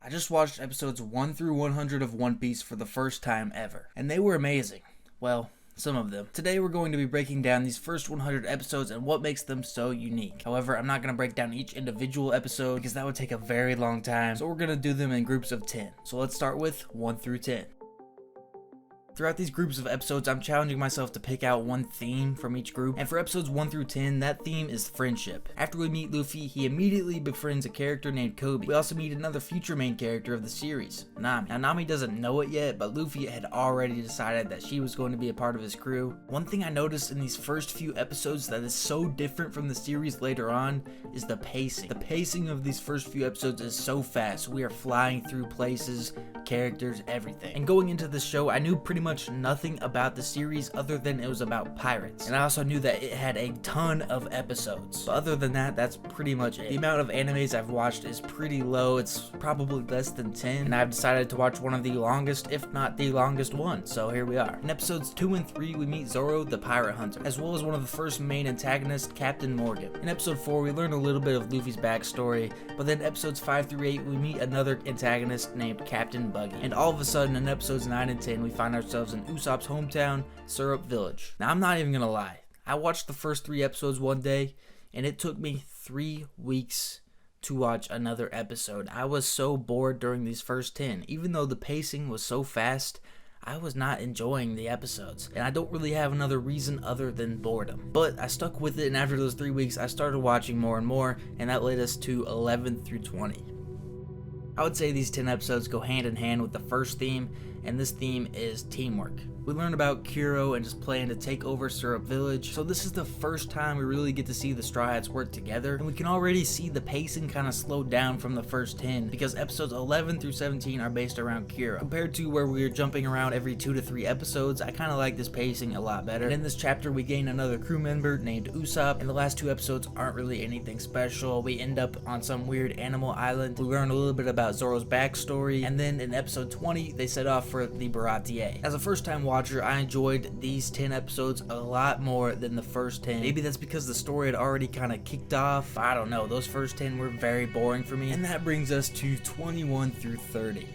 I just watched episodes 1 through 100 of One Piece for the first time ever, and they were amazing. Well, some of them. Today we're going to be breaking down these first 100 episodes and what makes them so unique. However, I'm not going to break down each individual episode because that would take a very long time, so we're going to do them in groups of 10. So let's start with 1 through 10. Throughout these groups of episodes, I'm challenging myself to pick out one theme from each group, and for episodes 1 through 10, that theme is friendship. After we meet Luffy, he immediately befriends a character named Kobe. We also meet another future main character of the series, Nami. Now, Nami doesn't know it yet, but Luffy had already decided that she was going to be a part of his crew. One thing I noticed in these first few episodes that is so different from the series later on is the pacing. The pacing of these first few episodes is so fast. We are flying through places, characters, everything. And going into this show, I knew pretty much nothing about the series other than it was about pirates. And I also knew that it had a ton of episodes. But other than that, that's pretty much it. The amount of animes I've watched is pretty low. It's probably less than 10. And I've decided to watch one of the longest, if not the longest one. So here we are. In episodes 2 and 3, we meet Zoro, the pirate hunter, as well as one of the first main antagonists, Captain Morgan. In episode 4, we learn a little bit of Luffy's backstory. But then episodes 5 through 8, we meet another antagonist named Captain Buggy. And all of a sudden, in episodes 9 and 10, we find ourselves in Usopp's hometown, Syrup Village. Now, I'm not even gonna lie. I watched the first 3 episodes one day, and it took me 3 weeks to watch another episode. I was so bored during these first 10. Even though the pacing was so fast, I was not enjoying the episodes. And I don't really have another reason other than boredom. But I stuck with it, and after those 3 weeks, I started watching more and more, and that led us to 11 through 20. I would say these 10 episodes go hand in hand with the first theme, and this theme is teamwork. We learn about Kuro and his plan to take over Syrup Village, so this is the first time we really get to see the Straw Hats work together, and we can already see the pacing kind of slow down from the first 10, because episodes 11 through 17 are based around Kuro. Compared to where we are jumping around every 2 to 3 episodes, I kind of like this pacing a lot better. And in this chapter, we gain another crew member named Usopp, and the last 2 episodes aren't really anything special. We end up on some weird animal island, we learn a little bit about Zoro's backstory, and then in episode 20, they set off for the Baratie. As a first-time watcher, I enjoyed these 10 episodes a lot more than the first 10. Maybe that's because the story had already kind of kicked off. I don't know. Those first 10 were very boring for me. And that brings us to 21 through 30.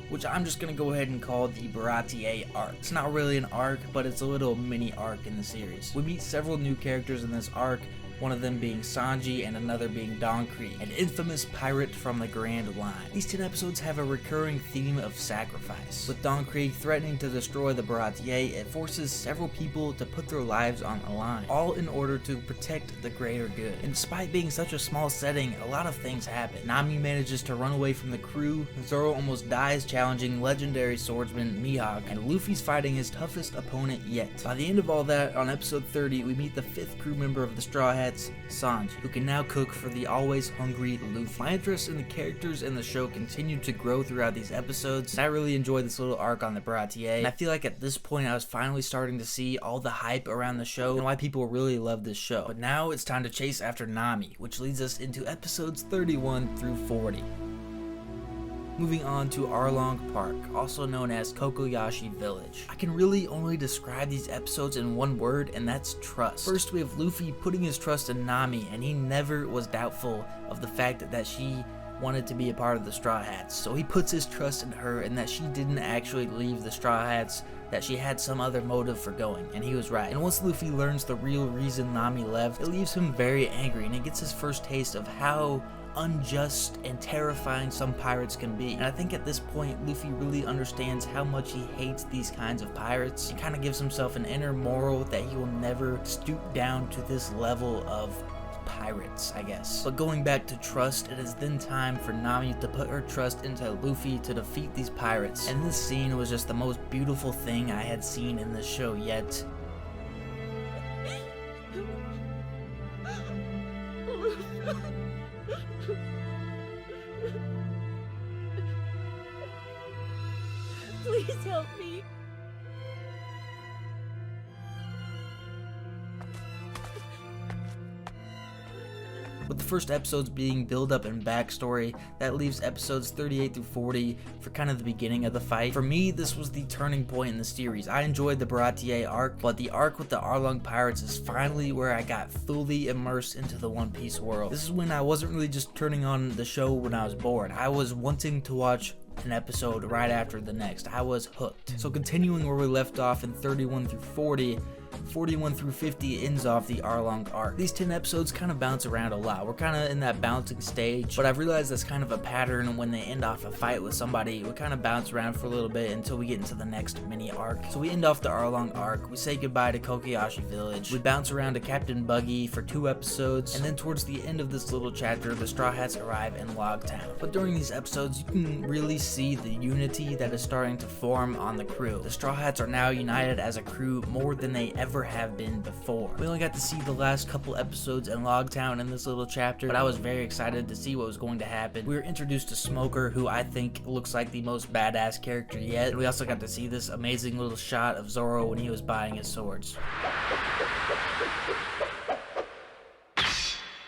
Which I'm just going to go ahead and call the Baratie Art. It's not really an arc, but it's a little mini arc in the series. We meet several new characters in this arc, one of them being Sanji and another being Don Krieg, an infamous pirate from the Grand Line. These 10 episodes have a recurring theme of sacrifice. With Don Krieg threatening to destroy the Baratie, it forces several people to put their lives on the line, all in order to protect the greater good. And despite being such a small setting, a lot of things happen. Nami manages to run away from the crew, Zoro almost dies challenging legendary swordsman Mihawk, and Luffy's fighting his toughest opponent yet. By the end of all that, on episode 30, we meet the 5th crew member of the Straw Hats, Sanji, who can now cook for the always hungry Luffy. My interest in the characters in the show continued to grow throughout these episodes, and I really enjoyed this little arc on the Baratie, and I feel like at this point I was finally starting to see all the hype around the show and why people really love this show. But now it's time to chase after Nami, which leads us into episodes 31 through 40. Moving on to Arlong Arc, also known as Kokoyashi Village. I can really only describe these episodes in one word, and that's trust. First, we have Luffy putting his trust in Nami, and he never was doubtful of the fact that she wanted to be a part of the Straw Hats. So he puts his trust in her and that she didn't actually leave the Straw Hats, that she had some other motive for going, and he was right. And once Luffy learns the real reason Nami left, it leaves him very angry, and he gets his first taste of how unjust and terrifying some pirates can be. And I think at this point, Luffy really understands how much he hates these kinds of pirates. He kind of gives himself an inner moral that he will never stoop down to this level of pirates, I guess. But going back to trust, it is then time for Nami to put her trust into Luffy to defeat these pirates. And this scene was just the most beautiful thing I had seen in this show yet. Please help me. With the first episodes being build up and backstory, that leaves episodes 38 through 40 for kind of the beginning of the fight. For me, this was the turning point in the series. I enjoyed the Baratie Arc, but the arc with the Arlong Pirates is finally where I got fully immersed into the One Piece world. This is when I wasn't really just turning on the show when I was bored. I was wanting to watch an episode right after the next. I was hooked. So continuing where we left off in 31 through 40, 41 through 50 ends off the Arlong Arc. These 10 episodes kind of bounce around a lot. We're kind of in that bouncing stage, but I've realized that's kind of a pattern. When they end off a fight with somebody, we kind of bounce around for a little bit until we get into the next mini arc. So we end off the Arlong Arc, we say goodbye to Kokoyashi Village, we bounce around to Captain Buggy for 2 episodes, and then towards the end of this little chapter, the Straw Hats arrive in Log Town. But during these episodes, you can really see the unity that is starting to form on the crew. The Straw Hats are now united as a crew more than they ever have been before. We only got to see the last couple episodes in Log Town in this little chapter, but I was very excited to see what was going to happen. We were introduced to Smoker, who I think looks like the most badass character yet, and we also got to see this amazing little shot of Zoro when he was buying his swords.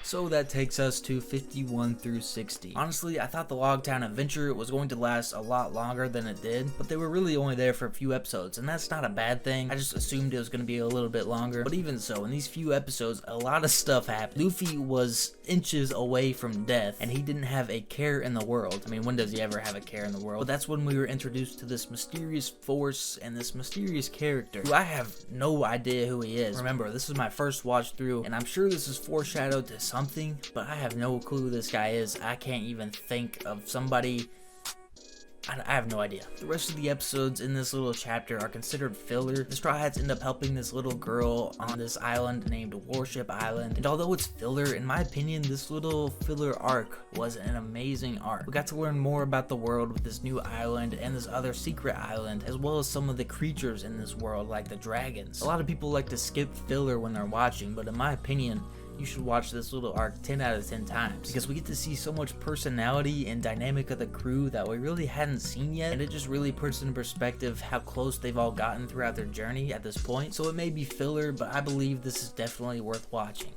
So that takes us to 51 through 60. Honestly, I thought the Logtown adventure was going to last a lot longer than it did, but they were really only there for a few episodes, and that's not a bad thing. I just assumed it was going to be a little bit longer, but even so, in these few episodes, a lot of stuff happened. Luffy was inches away from death, and he didn't have a care in the world. I mean, when does he ever have a care in the world? But that's when we were introduced to this mysterious force and this mysterious character, who I have no idea who he is. Remember, this is my first watch through, and I'm sure this is foreshadowed to something, but I have no clue who this guy is. I can't even think of somebody. I have no idea. The rest of the episodes in this little chapter are considered filler. The Straw Hats end up helping this little girl on this island named Warship Island, and although it's filler, in my opinion, this little filler arc was an amazing arc. We got to learn more about the world with this new island and this other secret island, as well as some of the creatures in this world, like the dragons. A lot of people like to skip filler when they're watching, but in my opinion, you should watch this little arc 10 out of 10 times, because we get to see so much personality and dynamic of the crew that we really hadn't seen yet, and it just really puts into perspective how close they've all gotten throughout their journey at this point. So it may be filler, but I believe this is definitely worth watching.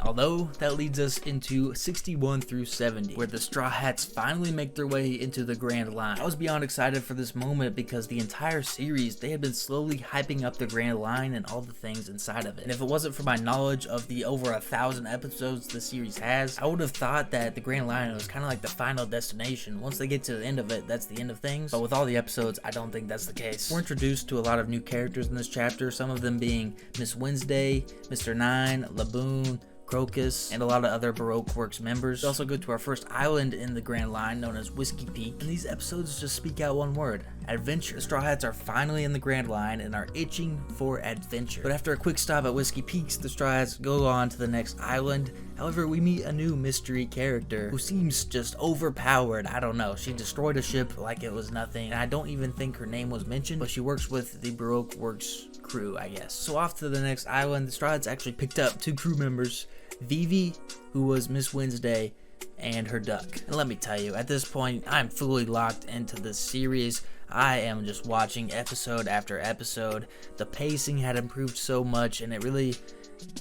Although, that leads us into 61 through 70, where the Straw Hats finally make their way into the Grand Line. I was beyond excited for this moment because the entire series, they had been slowly hyping up the Grand Line and all the things inside of it. And if it wasn't for my knowledge of the over 1,000 episodes the series has, I would have thought that the Grand Line was kind of like the final destination. Once they get to the end of it, that's the end of things. But with all the episodes, I don't think that's the case. We're introduced to a lot of new characters in this chapter, some of them being Miss Wednesday, Mr. Nine, Laboon, Crocus, and a lot of other Baroque Works members. We also go to our first island in the Grand Line, known as Whiskey Peak, and these episodes just speak out one word: adventure. The Straw Hats are finally in the Grand Line and are itching for adventure. But after a quick stop at Whiskey Peaks, the Straw Hats go on to the next island. However, we meet a new mystery character who seems just overpowered. I don't know, she destroyed a ship like it was nothing, and I don't even think her name was mentioned, but she works with the Baroque Works crew, I guess. So off to the next island, the Straw Hats actually picked up 2 crew members, Vivi, who was Miss Wednesday, and her duck. And let me tell you, at this point, I'm fully locked into this series. I am just watching episode after episode. The pacing had improved so much, and it really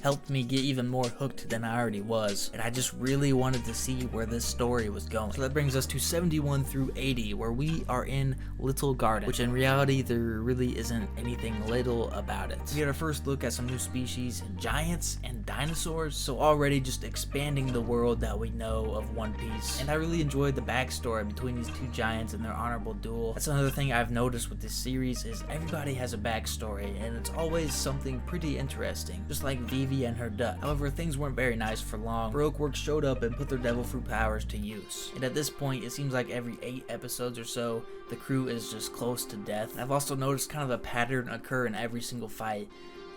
helped me get even more hooked than I already was, and I just really wanted to see where this story was going. So that brings us to 71 through 80, where we are in Little Garden, which in reality there really isn't anything little about it. We get our first look at some new species, giants and dinosaurs, so already just expanding the world that we know of One Piece. And I really enjoyed the backstory between these 2 giants and their honorable duel. That's another thing I've noticed with this series, is everybody has a backstory, and it's always something pretty interesting, just like Vivi and her duck. However, things weren't very nice for long. Baroque Works showed up and put their devil fruit powers to use, and at this point it seems like every 8 episodes or so the crew is just close to death. I've also noticed kind of a pattern occur in every single fight.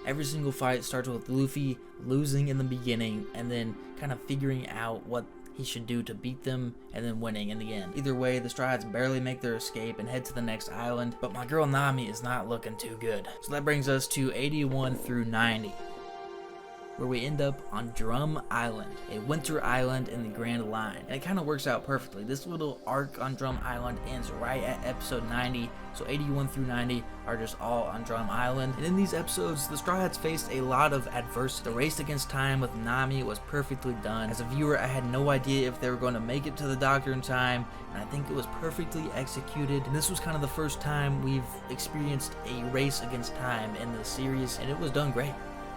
Every single fight starts with Luffy losing in the beginning and then kind of figuring out what he should do to beat them, and then winning in the end. Either way, the Straw Hats barely make their escape and head to the next island, but my girl Nami is not looking too good. So that brings us to 81 through 90. where we end up on Drum Island, a winter island in the Grand Line. And it kind of works out perfectly. This little arc on Drum Island ends right at episode 90, so 81 through 90 are just all on Drum Island. And in these episodes, the Straw Hats faced a lot of adversity. The race against time with Nami was perfectly done. As a viewer, I had no idea if they were going to make it to the doctor in time, and I think it was perfectly executed. And this was kind of the first time we've experienced a race against time in the series, and it was done great.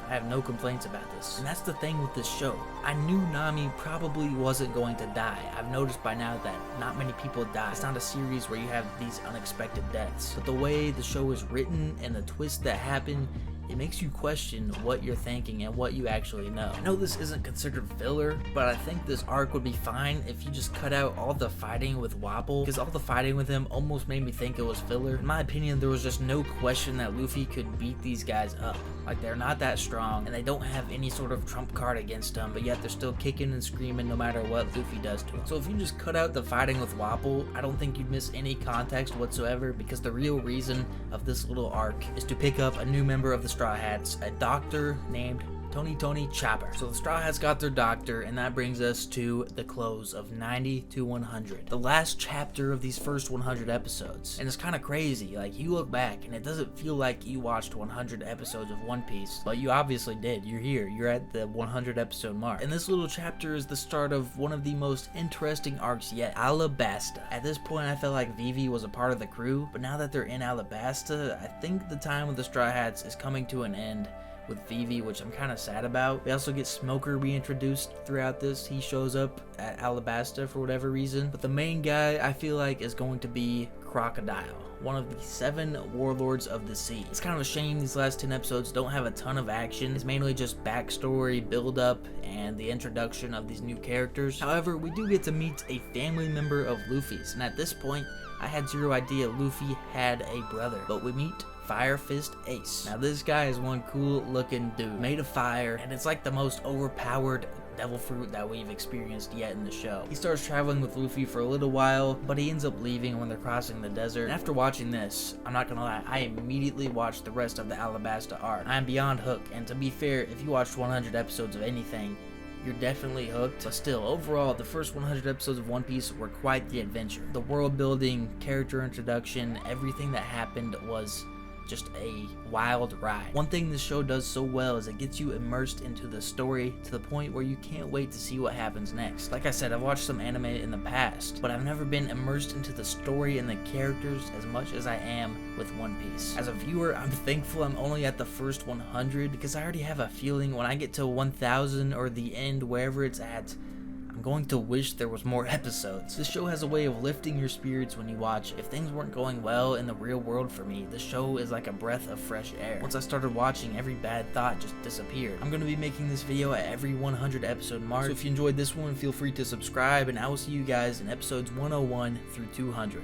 I have no complaints about this. And that's the thing with this show. I knew Nami probably wasn't going to die. I've noticed by now that not many people die. It's not a series where you have these unexpected deaths. But the way the show is written and the twists that happen, it makes you question what you're thinking and what you actually know. I know this isn't considered filler, but I think this arc would be fine if you just cut out all the fighting with Wapol, because all the fighting with him almost made me think it was filler. In my opinion, there was just no question that Luffy could beat these guys up. Like, they're not that strong, and they don't have any sort of trump card against them, but yet they're still kicking and screaming no matter what Luffy does to them. So if you just cut out the fighting with Wapol, I don't think you'd miss any context whatsoever, because the real reason of this little arc is to pick up a new member of the Straw Hats, a doctor named Tony Chopper. So the Straw Hats got their doctor, and that brings us to the close of 90 to 100. The last chapter of these first 100 episodes. And it's kind of crazy. Like, you look back, and it doesn't feel like you watched 100 episodes of One Piece, but you obviously did. You're here. You're at the 100 episode mark. And this little chapter is the start of one of the most interesting arcs yet, Alabaster. At this point, I felt like Vivi was a part of the crew, but now that they're in Alabaster, I think the time with the Straw Hats is coming to an end with Vivi, which I'm kind of sad about. We also get Smoker reintroduced throughout this. He shows up at Alabaster for whatever reason. But the main guy, I feel like, is going to be Crocodile, one of the 7 warlords of the sea. It's kind of a shame these last 10 episodes don't have a ton of action. It's mainly just backstory, build-up, and the introduction of these new characters. However, we do get to meet a family member of Luffy's, and at this point, I had zero idea Luffy had a brother. But we meet Fire Fist Ace. Now this guy is one cool looking dude, made of fire, and it's like the most overpowered devil fruit that we've experienced yet in the show. He starts traveling with Luffy for a little while, but he ends up leaving when they're crossing the desert. And after watching this, I'm not gonna lie, I immediately watched the rest of the Alabaster arc. I am beyond hooked, and to be fair, if you watched 100 episodes of anything, you're definitely hooked. But still, overall, the first 100 episodes of One Piece were quite the adventure. The world building, character introduction, everything that happened was just a wild ride. One thing this show does so well is it gets you immersed into the story to the point where you can't wait to see what happens next. Like I said, I've watched some anime in the past, but I've never been immersed into the story and the characters as much as I am with One Piece. As a viewer, I'm thankful I'm only at the first 100, because I already have a feeling when I get to 1000 or the end, wherever it's at, I'm going to wish there was more episodes. This show has a way of lifting your spirits when you watch. If things weren't going well in the real world for me, this show is like a breath of fresh air. Once I started watching, every bad thought just disappeared. I'm going to be making this video at every 100 episode mark, so if you enjoyed this one, feel free to subscribe, and I will see you guys in episodes 101 through 200.